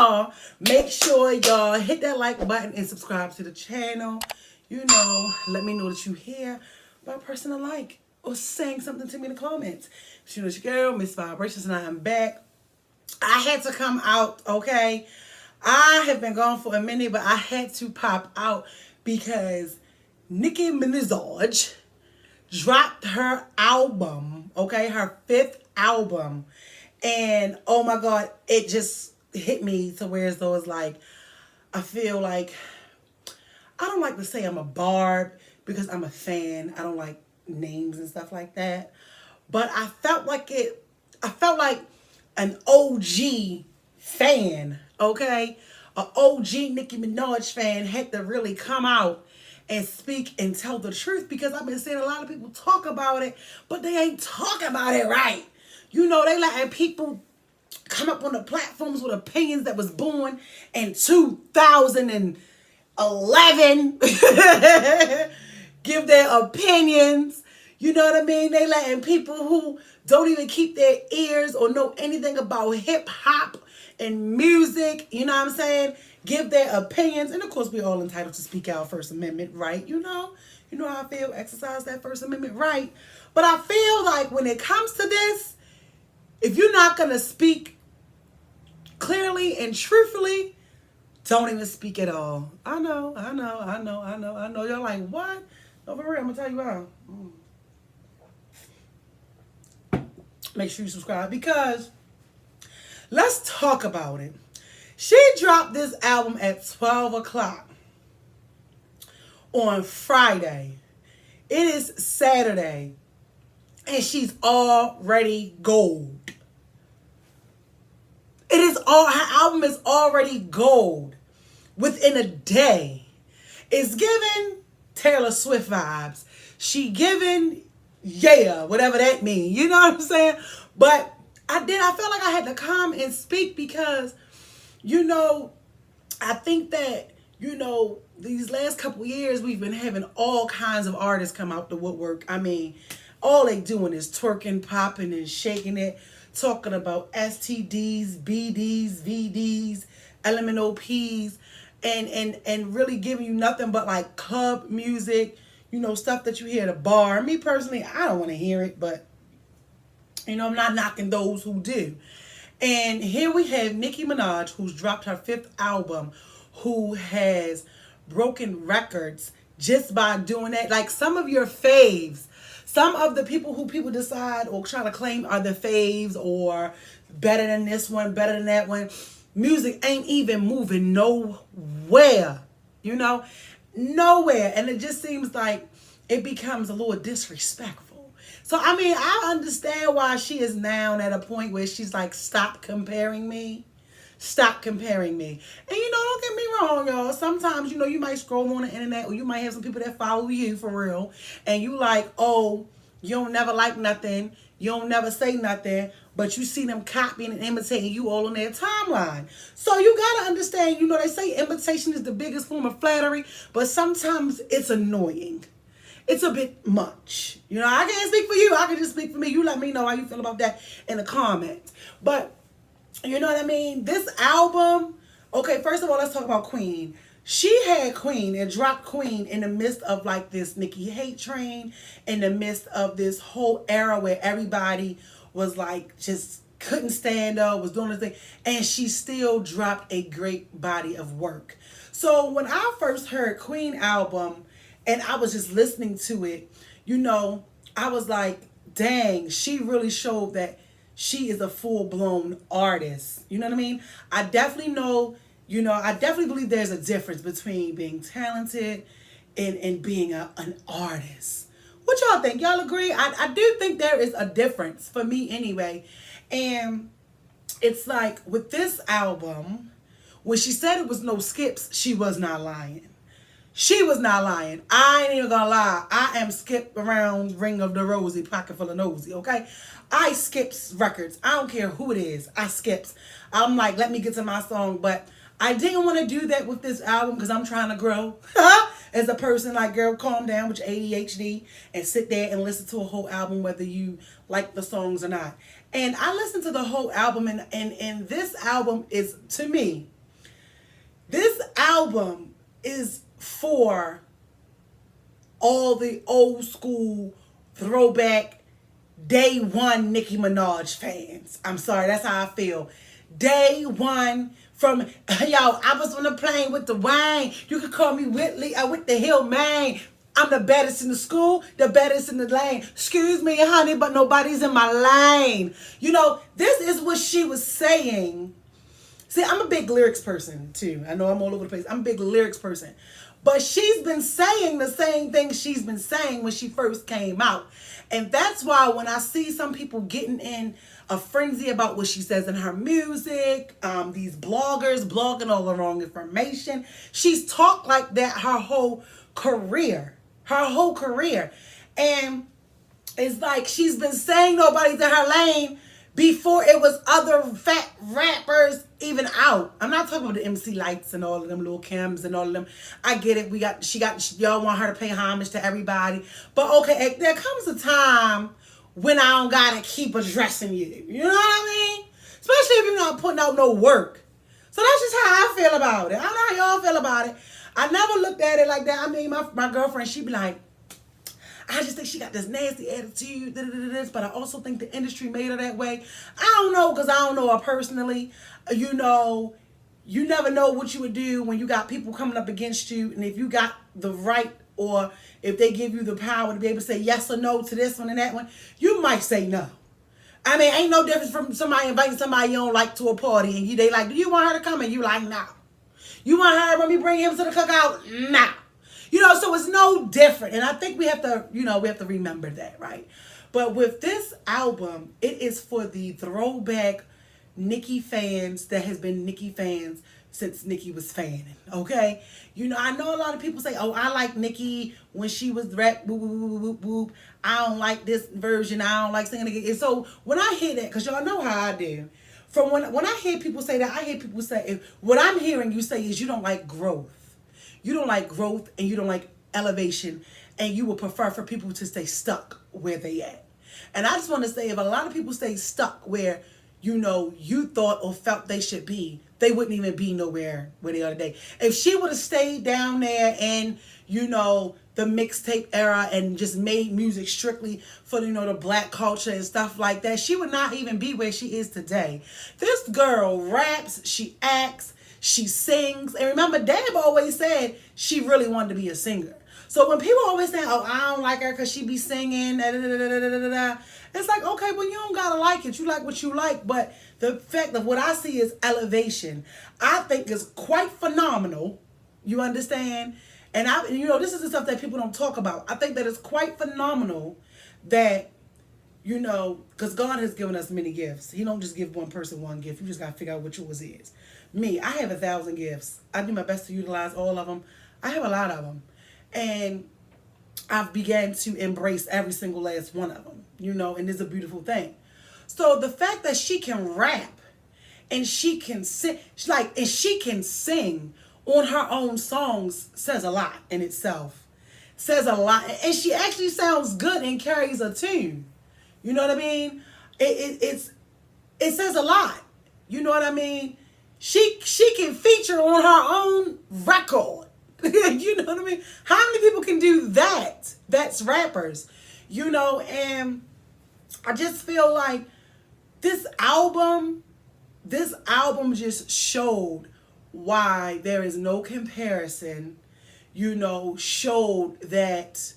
y'all, make sure y'all hit that like button and subscribe to the channel. You know, let me know that you hear by pressing a like or saying something to me in the comments. You know, it's your girl, MsVibrations, and I am back. I had to come out, okay? I have been gone for a minute, but I had to pop out because Nicki Minaj dropped her album, okay? Her 5th album. And oh my God, it just hit me to where as though it's like, I feel like, I don't like to say I'm a barb because I'm a fan. I don't like names and stuff like that. But I felt like an OG fan, okay? An OG Nicki Minaj fan had to really come out and speak and tell the truth, because I've been seeing a lot of people talk about it, but they ain't talking about it right. You know, they letting people come up on the platforms with opinions that was born in 2011. Give their opinions. You know what I mean? They letting people who don't even keep their ears or know anything about hip hop and music, you know what I'm saying, give their opinions. And of course, we're all entitled to speak our First Amendment right. You know how I feel. Exercise that First Amendment right. But I feel like when it comes to this, if you're not going to speak clearly and truthfully, don't even speak at all. I know. You're like, what? No, for real, I'm going to tell you how. Make sure you subscribe, because let's talk about it. She dropped this album at 12 o'clock on Friday. It is Saturday, and she's already gold. Her album is already gold within a day. It's giving Taylor Swift vibes. She giving, yeah, whatever that means. You know what I'm saying? But I felt like I had to come and speak because, I think that, these last couple years we've been having all kinds of artists come out the woodwork. I mean, all they doing is twerking, popping, and shaking it, talking about STDs, BDs, VDs, LMNOPs, and really giving you nothing but like club music, stuff that you hear at a bar. Me personally, I don't want to hear it, but I'm not knocking those who do. And here we have Nicki Minaj, who's dropped her 5th album, who has broken records just by doing that. Like some of your faves, some of the people who people decide or try to claim are the faves or better than this one, better than that one, music ain't even moving nowhere, nowhere. And it just seems like it becomes a little disrespectful. So, I mean, I understand why she is now at a point where she's like, stop comparing me. Stop comparing me. And, don't get me wrong, y'all. Sometimes, you might scroll on the internet, or you might have some people that follow you for real. And you like, oh, you don't never like nothing. You don't never say nothing. But you see them copying and imitating you all on their timeline. So you got to understand, they say imitation is the biggest form of flattery. But sometimes it's annoying. It's a bit much. I can't speak for you. I can just speak for me. You let me know how you feel about that in the comments. But, you know what I mean? This album, okay, first of all, let's talk about Queen. She had Queen and dropped Queen in the midst of like this Nicki Hate train, in the midst of this whole era where everybody was like just couldn't stand up, was doing this thing, and she still dropped a great body of work. So when I first heard Queen album and I was just listening to it, I was like, dang, she really showed that she is a full-blown artist. You know what I mean? I definitely know, I definitely believe there's a difference between being talented and being an artist. What y'all think? Y'all agree? I do think there is a difference, for me anyway. And it's like with this album, when she said it was no skips, she was not lying. She was not lying. I ain't even gonna lie. I am skip around Ring of the Rosie, pocket full of nosy, okay? I skips records. I don't care who it is. I skips. I'm like, let me get to my song. But I didn't want to do that with this album because I'm trying to grow as a person. Like, girl, calm down with your ADHD and sit there and listen to a whole album, whether you like the songs or not. And I listened to the whole album, and this album is, to me, This album is for all the old school throwback day one Nicki Minaj fans. I'm sorry, that's how I feel. Day one from, yo, I was on the plane with the Wayne. You could call me Whitley, with the Hill, man. I'm the baddest in the school, the baddest in the lane. Excuse me, honey, but nobody's in my lane. You know, this is what she was saying. See, I'm a big lyrics person, too. I know I'm all over the place. I'm a big lyrics person. But she's been saying the same thing she's been saying when she first came out. And that's why when I see some people getting in a frenzy about what she says in her music, these bloggers blogging all the wrong information, she's talked like that her whole career. Her whole career. And it's like she's been saying nobody's in her lane before it was other fat rappers even out. I'm not talking about the MC Lights and all of them, Lil Kims and all of them. I get it. Y'all want her to pay homage to everybody. But okay, there comes a time when I don't gotta keep addressing you. You know what I mean? Especially if you're not putting out no work. So that's just how I feel about it. I don't know how y'all feel about it. I never looked at it like that. I mean, my girlfriend, she'd be like, I just think she got this nasty attitude, but I also think the industry made her that way. I don't know, because I don't know her personally. You know, you never know what you would do when you got people coming up against you, and if you got the right, or if they give you the power to be able to say yes or no to this one and that one, you might say no. I mean, ain't no difference from somebody inviting somebody you don't like to a party, and they like, do you want her to come? And you like, no. You want her when we bring him to the cookout? No. You know, so it's no different. And I think we have to, we have to remember that, right? But with this album, it is for the throwback Nicki fans that has been Nicki fans since Nicki was fanning, okay? You know, I know a lot of people say, oh, I like Nicki when she was rap, boop, boop, boop, boop, boop. I don't like this version. I don't like singing again. And so when I hear that, because y'all know how I do, from when I hear people say that, I hear people say, what I'm hearing you say is you don't like growth. You don't like growth and you don't like elevation, and you would prefer for people to stay stuck where they at. And I just want to say, if a lot of people stay stuck where, you thought or felt they should be, they wouldn't even be nowhere where they are today. If she would have stayed down there in, the mixtape era and just made music strictly for, the black culture and stuff like that, she would not even be where she is today. This girl raps, she acts, she sings. And remember, Dab always said she really wanted to be a singer. So when people always say, oh, I don't like her because she be singing, it's like, okay, well, you don't got to like it. You like what you like. But the fact of what I see is elevation. I think is quite phenomenal. You understand? And, this is the stuff that people don't talk about. I think that it's quite phenomenal that, because God has given us many gifts. He don't just give one person one gift. You just got to figure out which yours is. Me, I have 1,000 gifts. I do my best to utilize all of them. I have a lot of them. And I've began to embrace every single last one of them, and it's a beautiful thing. So the fact that she can rap and she can sing, she can sing on her own songs says a lot in itself. Says a lot. And she actually sounds good and carries a tune. You know what I mean? It says a lot. You know what I mean? She can feature on her own record. You know what I mean? How many people can do that? That's rappers. And I just feel like this album just showed why there is no comparison, showed that.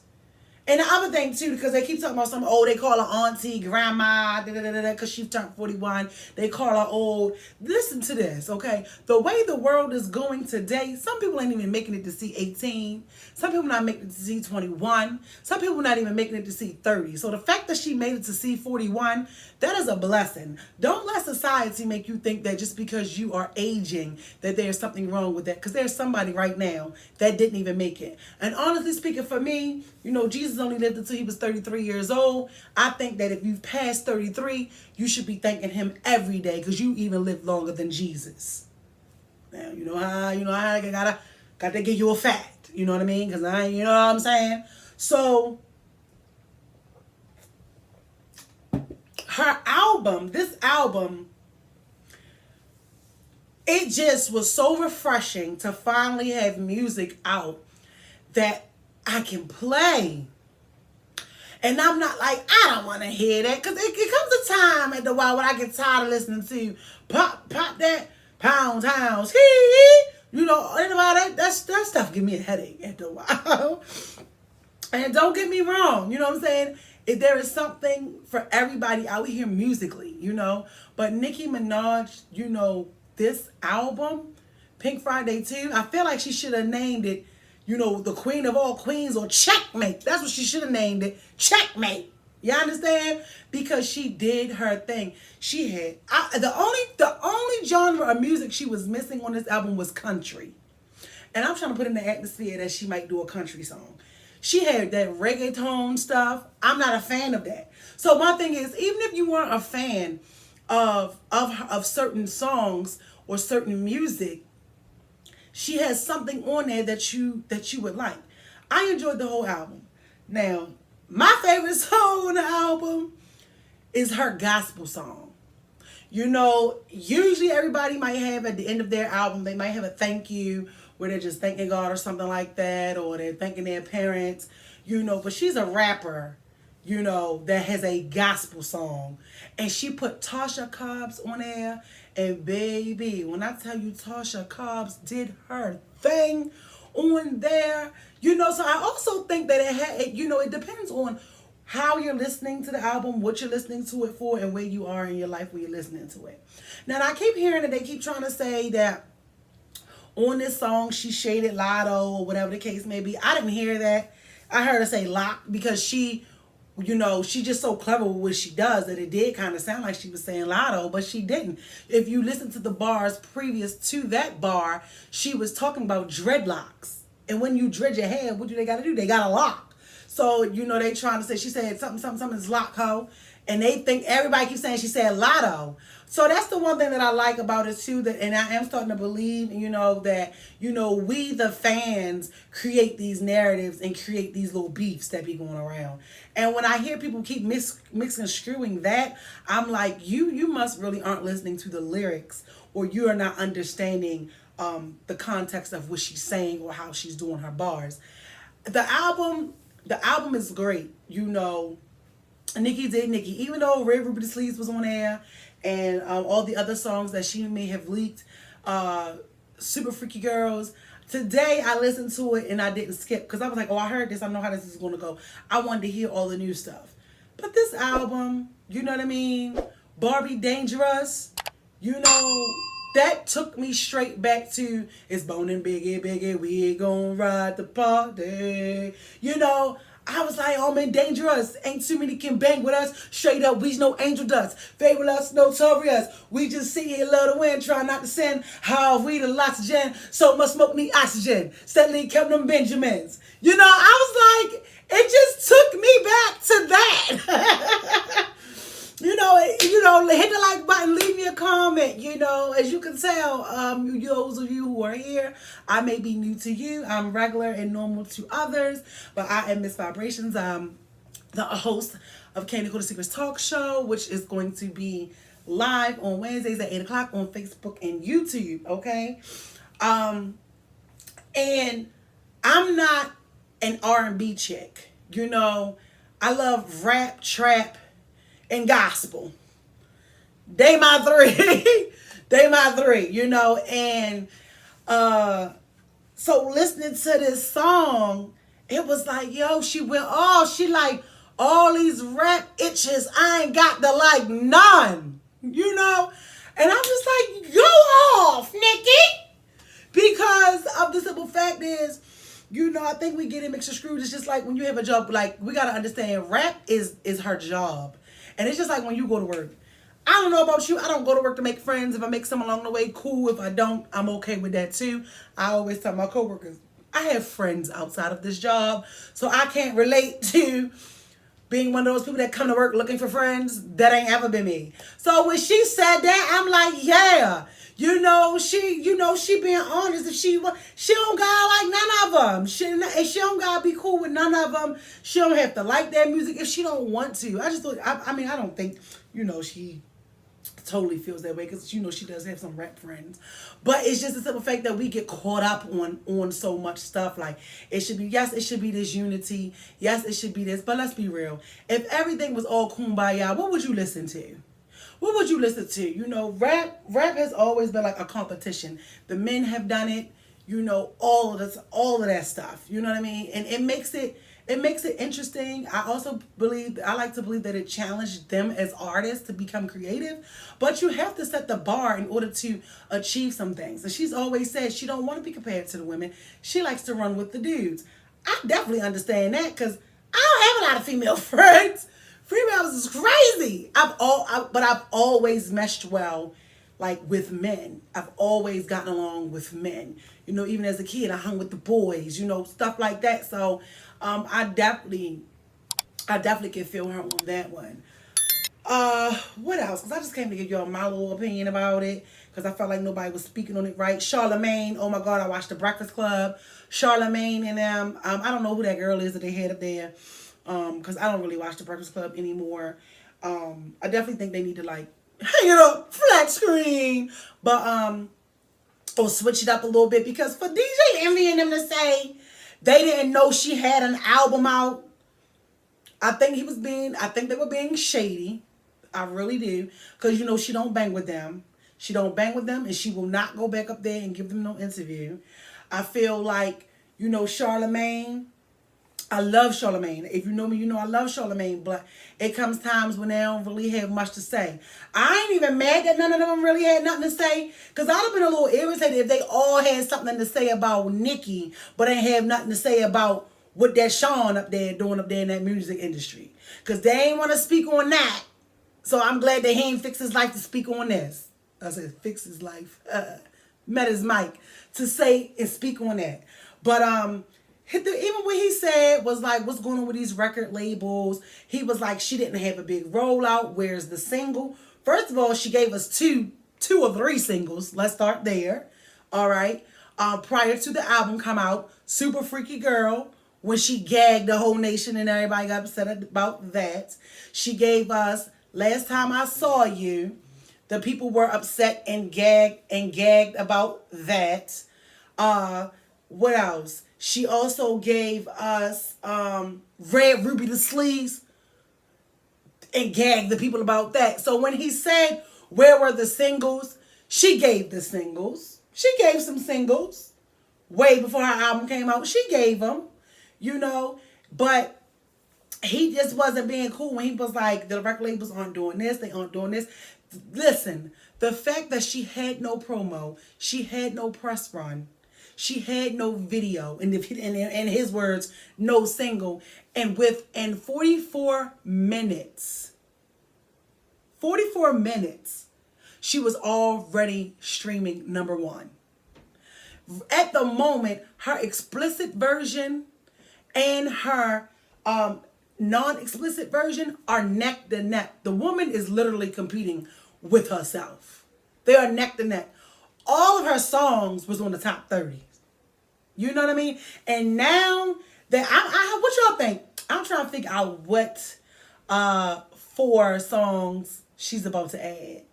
And the other thing too, because they keep talking about they call her auntie, grandma, because she turned 41. They call her old. Listen to this, okay? The way the world is going today, some people ain't even making it to see 18. Some people not making it to see 21. Some people not even making it to see 30. So the fact that she made it to see 41, that is a blessing. Don't let society make you think that just because you are aging that there's something wrong with that, because there's somebody right now that didn't even make it. And honestly speaking, for me, Jesus only lived until he was 33 years old. I think that if you've passed 33, you should be thanking him every day, because you even lived longer than Jesus. Now, I got to give you a fact. You know what I mean? Because you know what I'm saying? So, this album, it just was so refreshing to finally have music out that I can play. And I'm not like, I don't want to hear that. Because it comes a time at the while when I get tired of listening to pop that, pound towns, you know, that stuff give me a headache at the while. And don't get me wrong, you know what I'm saying? If there is something for everybody out here musically, you know. But Nicki Minaj, you know, this album, Pink Friday 2, I feel like she should have named it, you know, the Queen of All Queens or Checkmate. That's what she should have named it. Checkmate. You understand? Because she did her thing. She had the only genre of music she was missing on this album was country. And I'm trying to put in the atmosphere that she might do a country song. She had that reggaeton stuff. I'm not a fan of that. So my thing is, even if you weren't a fan of certain songs or certain music, she has something on there that you would like. I enjoyed the whole album. Now, my favorite song on the album is her gospel song. You know, usually everybody might have at the end of their album, they might have a thank you where they're just thanking God or something like that, or they're thanking their parents, you know, but she's a rapper, you know, that has a gospel song. And she put Tasha Cobbs on there. And baby, when I tell you Tasha Cobbs did her thing on there, you know, so I also think that it depends on how you're listening to the album, what you're listening to it for, and where you are in your life when you're listening to it. Now, I keep hearing that they keep trying to say that on this song she shaded Lotto or whatever the case may be. I didn't hear that. I heard her say Lock because she, you know, she's just so clever with what she does that it did kind of sound like she was saying Lotto, but she didn't. If you listen to the bars previous to that bar, she was talking about dreadlocks. And when you dread your hair, what do they got to do? They got to lock. So, you know, they trying to say, she said something's lock, ho. And they think, everybody keeps saying she said Lotto. So that's the one thing that I like about it too, and I am starting to believe, you know, that, you know, we the fans create these narratives and create these little beefs that be going around. And when I hear people keep misconstruing that, I'm like, you must really aren't listening to the lyrics, or you are not understanding the context of what she's saying or how she's doing her bars. The album is great, you know. Nicki did Nicki, even though Red Ruby the Sleeves was on air, and all the other songs that she may have leaked, Super Freaky Girls. Today I listened to it and I didn't skip because I was like, oh, I heard this, I know how this is going to go. I wanted to hear all the new stuff. But this album, you know what I mean? Barbie Dangerous, you know, that took me straight back to it's Bone and Biggie, we gon' ride the party. You know, I was like, oh man, dangerous. Ain't too many can bang with us. Straight up, we's no angel dust. Fabulous, notorious. We just sit here, love the wind, try not to sin. How we the oxygen, so much smoke need oxygen. Steadily kept them Benjamins. You know, I was like, it just took me back to that. You know, hit the like button, leave me a comment. You know, as you can tell, those of you who are here, I may be new to you. I'm regular and normal to others, but I am MsVibrations. I'm the host of candicoatedsecrets talk show, which is going to be live on Wednesdays at 8 o'clock on Facebook and YouTube. Okay, and I'm not an R&B chick. You know, I love rap, trap, and gospel. They my three. They my three, you know. And so listening to this song, it was like, yo, she went off. She like, all these rap itches, I ain't got the like none, you know. And I'm just like, go off, Nicki. Because of the simple fact is, you know, I think we get it mixed screwed. It's just like when you have a job, like, we got to understand rap is her job. And it's just like when you go to work. I don't know about you. I don't go to work to make friends. If I make some along the way, cool. If I don't, I'm okay with that too. I always tell my coworkers, I have friends outside of this job. So I can't relate to being one of those people that come to work looking for friends. That ain't ever been me. So when she said that, I'm like, yeah. You know, she being honest. If she don't gotta like none of them. She don't gotta be cool with none of them. She don't have to like their music if she don't want to. I just thought, I mean, I don't think, you know, she totally feels that way because you know she does have some rap friends, but it's just the simple fact that we get caught up on so much stuff. Like it should be, yes, it should be this unity, yes, it should be this, but let's be real. If everything was all kumbaya, what would you listen to? What would you listen to? You know, rap has always been like a competition. The men have done it. You know, all of that stuff. You know what I mean? And it makes it interesting. I also I like to believe that it challenged them as artists to become creative, but you have to set the bar in order to achieve some things. And she's always said she don't want to be compared to the women. She likes to run with the dudes. I definitely understand that because I don't have a lot of female friends. Females is crazy. But I've always meshed well, like with men. I've always gotten along with men. You know, even as a kid, I hung with the boys. You know, stuff like that. So, I definitely can feel her on that one. What else? Because I just came to give y'all my little opinion about it. Because I felt like nobody was speaking on it right. Charlamagne. Oh my God, I watched The Breakfast Club. Charlamagne and them. I don't know who that girl is that they had up there. Because I don't really watch The Breakfast Club anymore. I definitely think they need to like hang it up, flat screen, but or switch it up a little bit because for DJ Envy and them to say they didn't know she had an album out, I think they were being shady. I really do, because you know she don't bang with them. She don't bang with them, and she will not go back up there and give them no interview. I feel like, you know, Charlamagne. I love Charlamagne. If you know me, you know I love Charlamagne, but it comes times when they don't really have much to say. I ain't even mad that none of them really had nothing to say, because I'd have been a little irritated if they all had something to say about Nicki, but ain't have nothing to say about what that Sean up there doing up there in that music industry. Because they ain't want to speak on that. So I'm glad that he ain't fixed his life to speak on this. I said fix his life. Met his mic to say and speak on that. But even what he said was like, what's going on with these record labels? He was like, she didn't have a big rollout. Where's the single? First of all, she gave us two or three singles. Let's start there. All right. Prior to the album come out, Super Freaky Girl, when she gagged the whole nation and everybody got upset about that. She gave us Last Time I Saw You. The people were upset and gagged about that. What else? She also gave us Red Ruby the Sleeves and gagged the people about that. So when he said, where were the singles? She gave the singles. She gave some singles way before her album came out. She gave them, you know, but he just wasn't being cool when he was like, the record labels aren't doing this, they aren't doing this. Listen, the fact that she had no promo, she had no press run, she had no video, and in his words, no single, and within 44 minutes, she was already streaming #1. At the moment, her explicit version and her non-explicit version are neck to neck. The woman is literally competing with herself. They are neck to neck. All of her songs was on the top 30s. You know what I mean? And now that what y'all think? I'm trying to figure out what 4 songs she's about to add.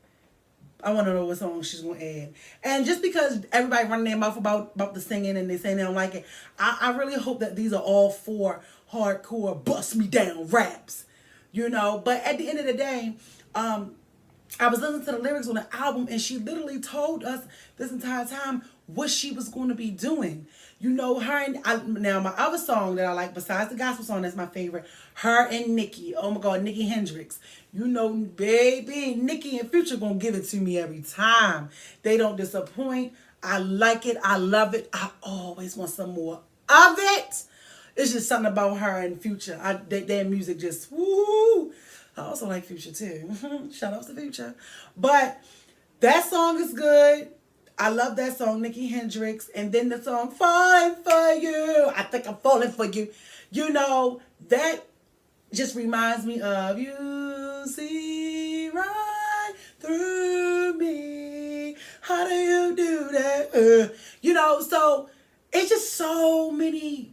I want to know what song she's going to add. And just because everybody running their mouth about the singing and they saying they don't like it, I really hope that these are all 4 hardcore bust me down raps. You know, but at the end of the day, I was listening to the lyrics on the album and she literally told us this entire time what she was going to be doing. You know, now my other song that I like besides the gospel song that's my favorite, her and Nicki. Oh my God, Nicki Hendrix. You know, baby, Nicki and Future gonna give it to me every time. They don't disappoint. I like it. I love it. I always want some more of it. It's just something about her and Future. Their music just, woo. I also like Future too. Shout out to Future. But that song is good. I love that song, Nicki Hendrix. And then the song, Falling For You. I think I'm falling for you. You know, that just reminds me of you see right through me. How do you do that? You know, so it's just so many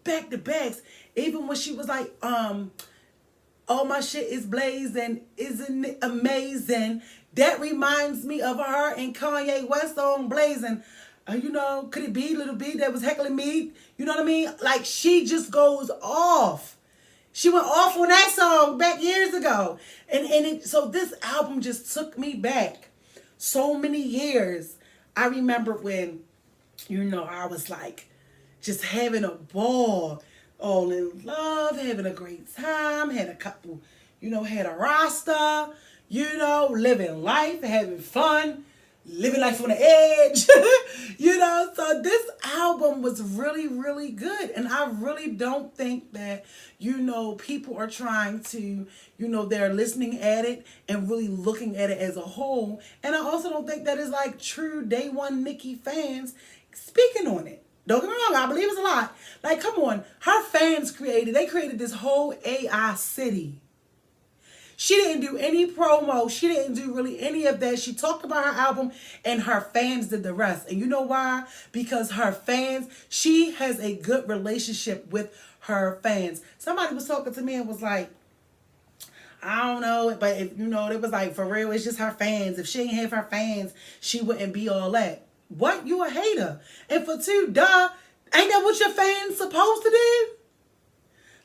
back-to-backs. Even when she was like, all my shit is blazing, isn't it amazing? That reminds me of her and Kanye West song Blazing. Could it be Little B that was heckling me? You know what I mean? Like, she just goes off. She went off on that song back years ago. So this album just took me back so many years. I remember when, I was like just having a ball, all in love, having a great time, had a couple, had a Rasta, living life, having fun, living life on the edge, So this album was really, really good. And I really don't think that, people are trying to, they're listening at it and really looking at it as a whole. And I also don't think that is like true day one Nicki fans speaking on it. Don't get me wrong, I believe it's a lot. Like, come on, her fans they created this whole AI city. She didn't do any promo. She didn't do really any of that. She talked about her album and her fans did the rest. And you know why? Because her fans, she has a good relationship with her fans. Somebody was talking to me and was like, I don't know, but if it was like, for real, it's just her fans. If she ain't have her fans, she wouldn't be all that. What? You a hater. And for two, ain't that what your fans supposed to do?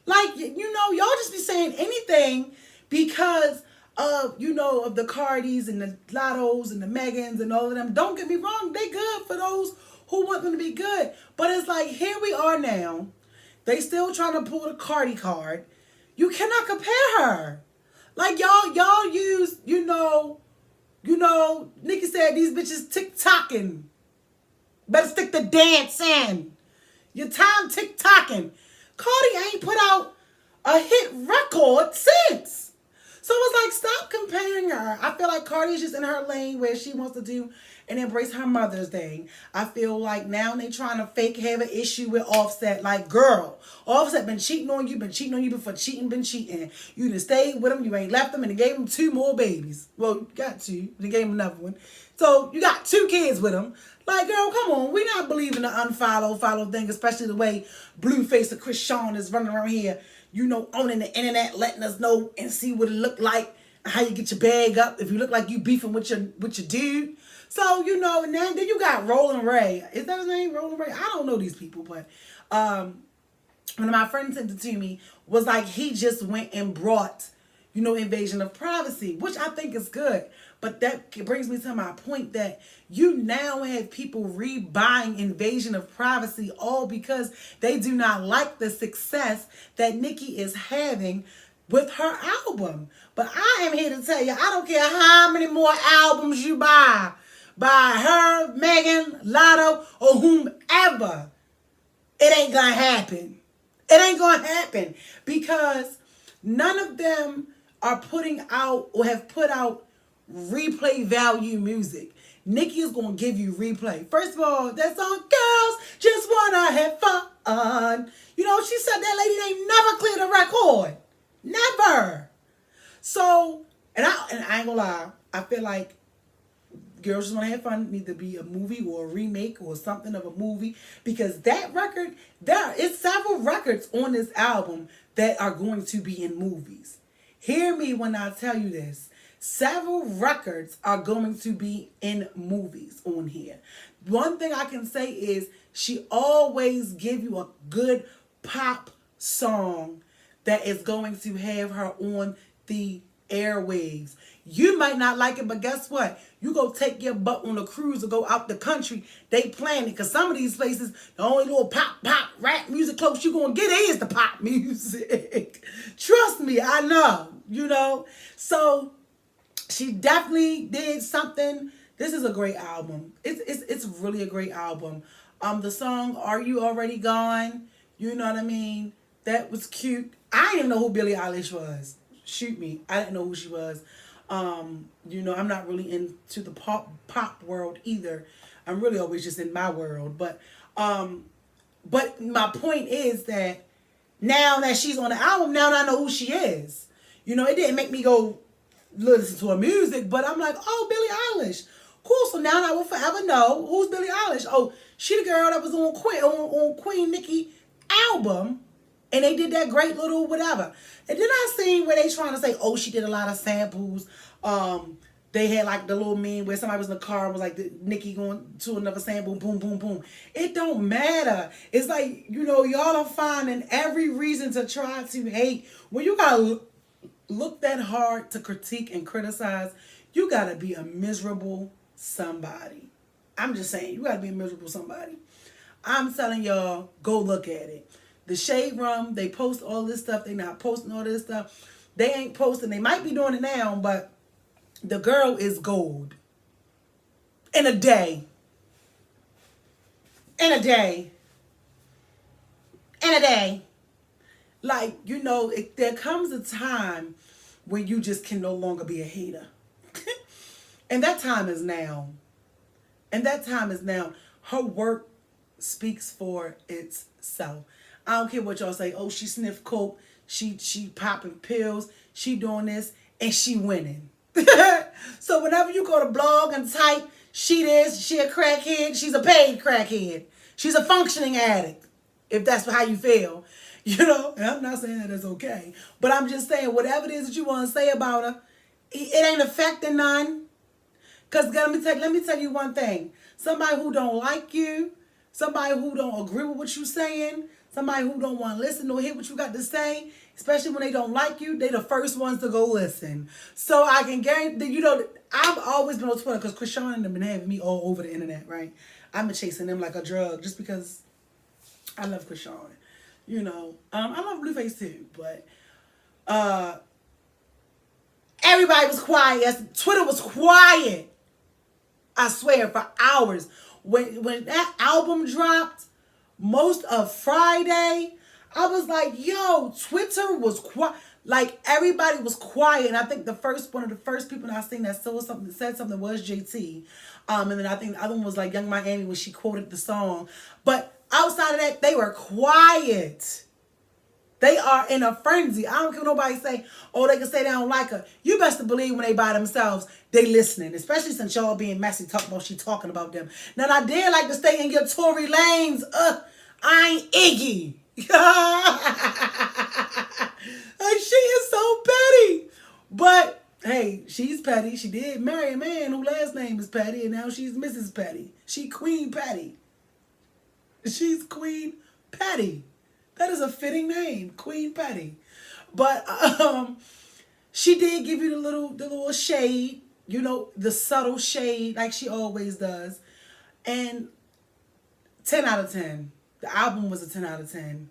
Like, y'all just be saying anything because of, of the Cardis and the Lottos and the Megans and all of them. Don't get me wrong, they good for those who want them to be good. But it's like, here we are now. They still trying to pull the Cardi card. You cannot compare her. Like, y'all use, Nicki said these bitches tick-tocking. Better stick to dancing. Your time tick-tocking. Cardi ain't put out a hit record since. So it's like, stop comparing her. I feel like Cardi's just in her lane where she wants to do and embrace her Mother's Day. I feel like now they trying to fake have an issue with Offset. Like, girl, Offset been cheating on you before cheating been cheating. You done stayed with him, you ain't left him, and they gave him 2 more babies. Well, you got 2, they gave him another one. So you got 2 kids with him. Like, girl, come on. We not believing the follow thing, especially the way Blueface or Chris Sean is running around here, owning the internet, letting us know and see what it look like, how you get your bag up, if you look like you beefing with your dude. So, and then you got Roland Ray. Is that his name, Roland Ray? I don't know these people, but one of my friends sent it to me, was like he just went and brought, Invasion of Privacy, which I think is good. But that brings me to my point that you now have people rebuying Invasion of Privacy all because they do not like the success that Nicki is having with her album. But I am here to tell you, I don't care how many more albums you buy by her, Megan, Lotto, or whomever, it ain't gonna happen. It ain't gonna happen because none of them are putting out or have put out replay value music. Nicki is gonna give you replay. First of all, that song, Girls Just Wanna Have Fun. She said that lady ain't never cleared a record. Never. So, and I ain't gonna lie, I feel like Girls Just Wanna Have Fun need to be a movie or a remake or something of a movie, because that record, there is several records on this album that are going to be in movies. Hear me when I tell you this. Several records are going to be in movies on here. One thing I can say is she always give you a good pop song that is going to have her on the airwaves. You might not like it, but guess what? You go take your butt on a cruise or go out the country. They playing it, because some of these places, the only little pop, rap music close you're going to get is the pop music. Trust me, I know, So she definitely did something. This is a great album. It's really a great album. The song "Are You Already Gone?" You know what I mean? That was cute. I didn't know who Billie Eilish was. Shoot me, I didn't know who she was. I'm not really into the pop world either. I'm really always just in my world. But my point is that now that she's on the album, now I know who she is. It didn't make me go listen to her music, but I'm like, oh, Billie Eilish. Cool, so now I will forever know who's Billie Eilish. Oh, she the girl that was on Queen Nicki album, and they did that great little whatever. And then I seen where they trying to say, oh, she did a lot of samples. They had like the little meme where somebody was in the car and was like Nicki going to another saying boom, boom, boom, boom. It don't matter. It's like, y'all are finding every reason to try to hate. When you gotta look that hard to critique and criticize, you gotta be a miserable somebody. I'm just saying, you gotta be a miserable somebody. I'm telling y'all, go look at it. The Shade Room, they post all this stuff. They not posting all this stuff. They ain't posting. They might be doing it now, but the girl is gold. In a day. In a day. In a day. Like, there comes a time when you just can no longer be a hater. And that time is now. And that time is now. Her work speaks for itself. I don't care what y'all say. Oh, she sniffed coke. She popping pills. She doing this. And she winning. So whenever you go to blog and type, she a crackhead, she's a paid crackhead. She's a functioning addict, if that's how you feel. And I'm not saying that it's okay. But I'm just saying, whatever it is that you want to say about her, it ain't affecting none. Because let me tell you one thing. Somebody who don't like you, somebody who don't agree with what you're saying, somebody who don't want to listen or hear what you got to say, especially when they don't like you, they the first ones to go listen. So I can guarantee, I've always been on Twitter because Krishan and them been having me all over the internet, right? I've been chasing them like a drug just because I love Krishan. I love Blueface too, but everybody was quiet. Twitter was quiet. I swear, for hours. When that album dropped, most of Friday, I was like, yo, Twitter was quiet. Like, everybody was quiet. And I think one of the first people I seen that said something was JT. And then I think the other one was like Young Miami when she quoted the song. But outside of that, they were quiet. They are in a frenzy. I don't care what nobody say, oh, they can say they don't like her. You best to believe when they by themselves, they listening. Especially since y'all being messy, she talking about them. Now, I did like to stay in your Tory lanes. I ain't Iggy. Like, she is so petty. But, hey, she's petty. She did marry a man whose last name is Petty, and now she's Mrs. Petty. She Queen Petty. She's Queen Petty. That is a fitting name, Queen Petty. But she did give you the little shade, the subtle shade like she always does. And 10 out of 10. The album was a 10 out of 10.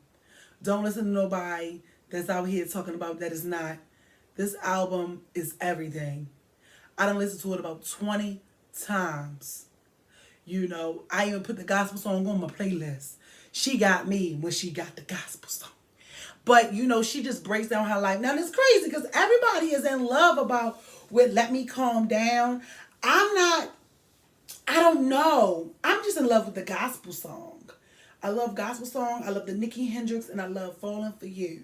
Don't listen to nobody that's out here talking about that is not. This album is everything. I done listened to it about 20 times. I even put the gospel song on my playlist. She got me when she got the gospel song. But, she just breaks down her life. Now, it's crazy because everybody is in love with Let Me Calm Down. I don't know. I'm just in love with the gospel song. I love gospel song. I love the Nicki Hendrix, and I love Falling For You.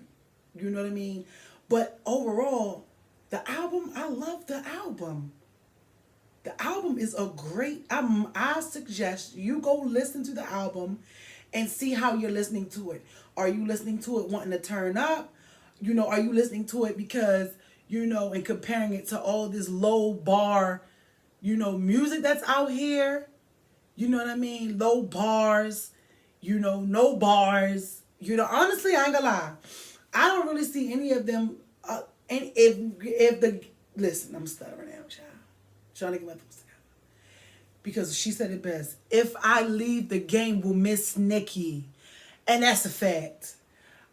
You know what I mean? But overall, the album, I love the album. The album is a great album. I suggest you go listen to the album and see how you're listening to it. Are you listening to it wanting to turn up? Are you listening to it because, and comparing it to all this low bar, music that's out here? You know what I mean? Low bars, no bars. Honestly, I ain't gonna lie. I don't really see any of them. And listen, I'm stuttering now, child. Trying to get my thoughts together. Because she said it best. If I leave the game, we'll miss Nicki. And that's a fact.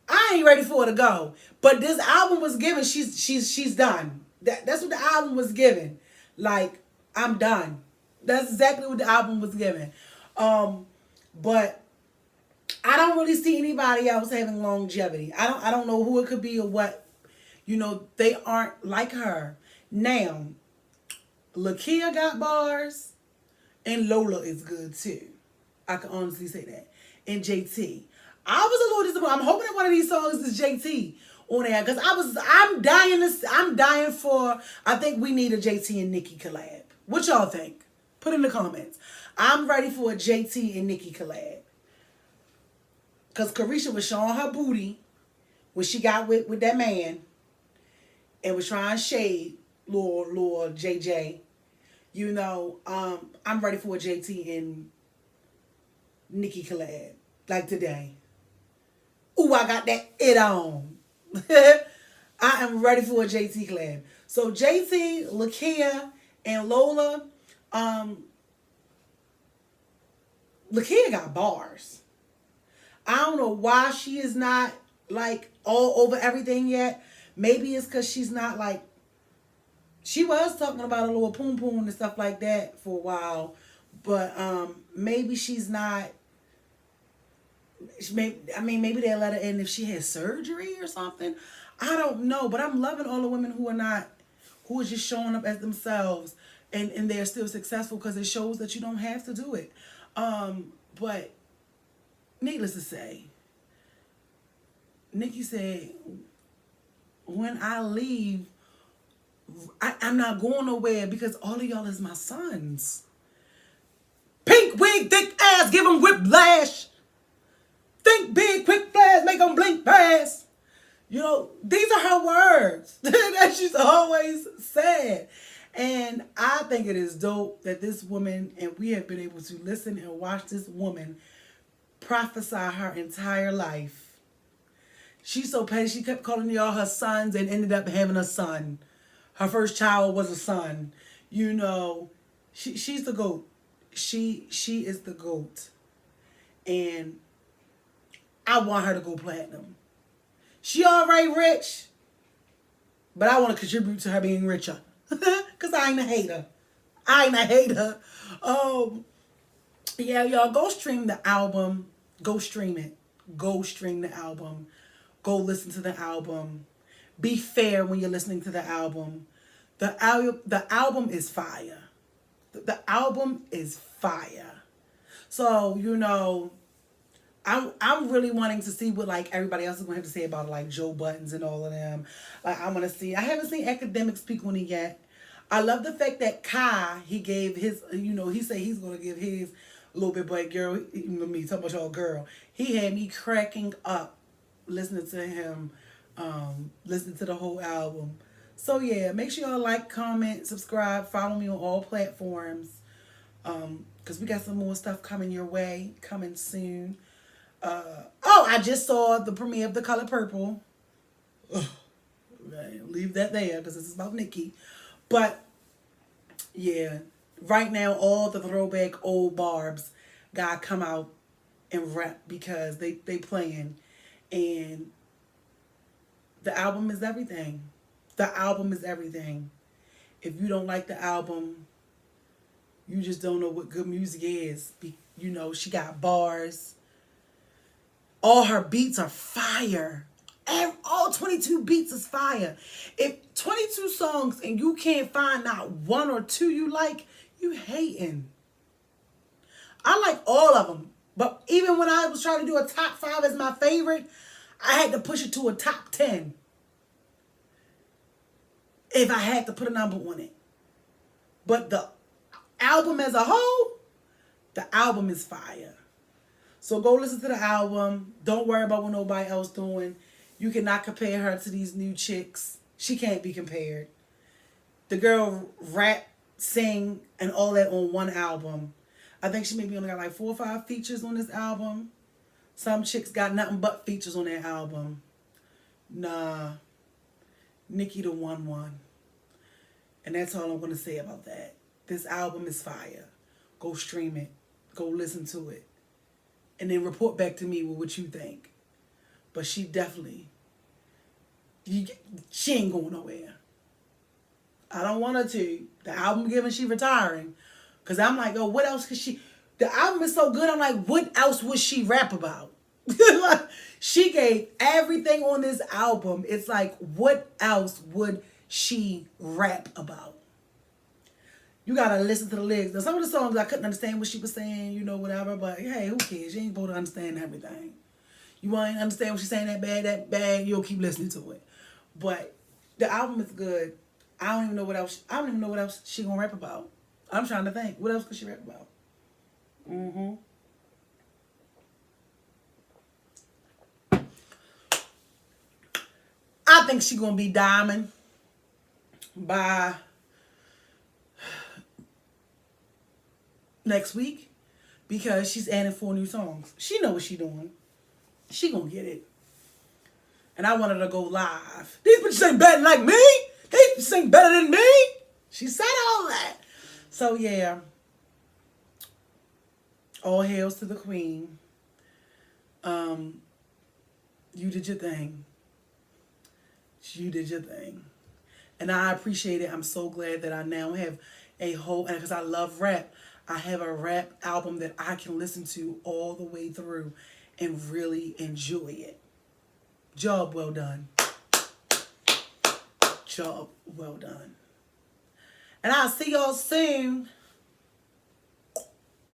I ain't ready for her to go. But this album was given. She's done. That's what the album was given. Like, I'm done. That's exactly what the album was given. But I don't really see anybody else having longevity. I don't know who it could be or what. They aren't like her. Now, Lakia got bars, and Lola is good too. I can honestly say that. And JT. I was a little disappointed. I'm hoping that one of these songs is JT on there. Because I'm dying for, I think we need a JT and Nicki collab. What y'all think? Put in the comments. I'm ready for a JT and Nicki collab. Because Carisha was showing her booty when she got with that man and was trying to shade Lord JJ. I'm ready for a JT and Nicki collab. Like today. Ooh, I got that it on. I am ready for a JT collab. So JT, Lakia, and Lola, um, Lakia got bars. I don't know why she is not like all over everything yet. Maybe it's because she's not like, she was talking about a little poom poom and stuff like that for a while, but maybe she's not. Maybe they'll let her in if she has surgery or something. I don't know, but I'm loving all the women who are just showing up as themselves, and they're still successful because it shows that you don't have to do it. But needless to say, Nicki said, when I leave, I'm not going nowhere because all of y'all is my sons. Pink wig, thick ass, give them whiplash. Think big, quick flash, make them blink fast. These are her words that she's always said. And I think it is dope that this woman, and we have been able to listen and watch this woman prophesy her entire life. She's so petty. She kept calling y'all her sons and ended up having a son. Her first child was a son. She's the GOAT. She is the GOAT. And I want her to go platinum. She already rich, but I want to contribute to her being richer. Because I ain't a hater. Yeah, y'all, go stream the album. Go stream it. Go stream the album. Go listen to the album. Be fair when you're listening to the album. The album is fire. The album is fire. So, I'm really wanting to see what like everybody else is going to have to say about like Joe Buttons and all of them. Like I want to see. I haven't seen Academic speak on it yet. I love the fact that Kai, he gave his, he said he's going to give his little bit, but girl, me talking about y'all girl. He had me cracking up listening to him, listening to the whole album. So yeah, make sure y'all like, comment, subscribe, follow me on all platforms. Because we got some more stuff coming your way, coming soon. I just saw the premiere of The Color Purple. Leave that there because this is about Nicki. But yeah, right now all the throwback old barbs gotta come out and rap because they playing, and the album is everything. The album is everything. If you don't like the album, you just don't know what good music is. She got bars. All her beats are fire. All 22 beats is fire. If 22 songs and you can't find not one or two you like, you hating. I like all of them. But even when I was trying to do a top 5 as my favorite, I had to push it to a top 10. If I had to put a number on it. But the album as a whole, the album is fire. So go listen to the album. Don't worry about what nobody else doing. You cannot compare her to these new chicks. She can't be compared. The girl rap, sing, and all that on one album. I think she maybe only got like 4 or 5 features on this album. Some chicks got nothing but features on that album. Nah. Nicki the one. And that's all I'm going to say about that. This album is fire. Go stream it. Go listen to it. And then report back to me with what you think. But she definitely, she ain't going nowhere. I don't want her to. The album given she retiring. Because I'm like, what else could she, the album is so good, I'm like, what else would she rap about? Like, she gave everything on this album. It's like, what else would she rap about? You gotta listen to the lyrics. Now, some of the songs I couldn't understand what she was saying, whatever. But hey, who cares? You ain't supposed to understand everything. You want to understand what she's saying that bad, you'll keep listening to it. But the album is good. I don't even know what else she gonna rap about. I'm trying to think. What else could she rap about? I think she gonna be Diamond by next week because she's adding 4 new songs. She know what she doing. She gonna get it. And I wanted to go live. These bitches ain't better like me. These bitches ain't better than me. She said all that. So yeah. All hails to the queen. You did your thing. You did your thing. And I appreciate it. I'm so glad that I now have a whole, and because I love rap, I have a rap album that I can listen to all the way through and really enjoy it. Job well done. Job well done. And I'll see y'all soon.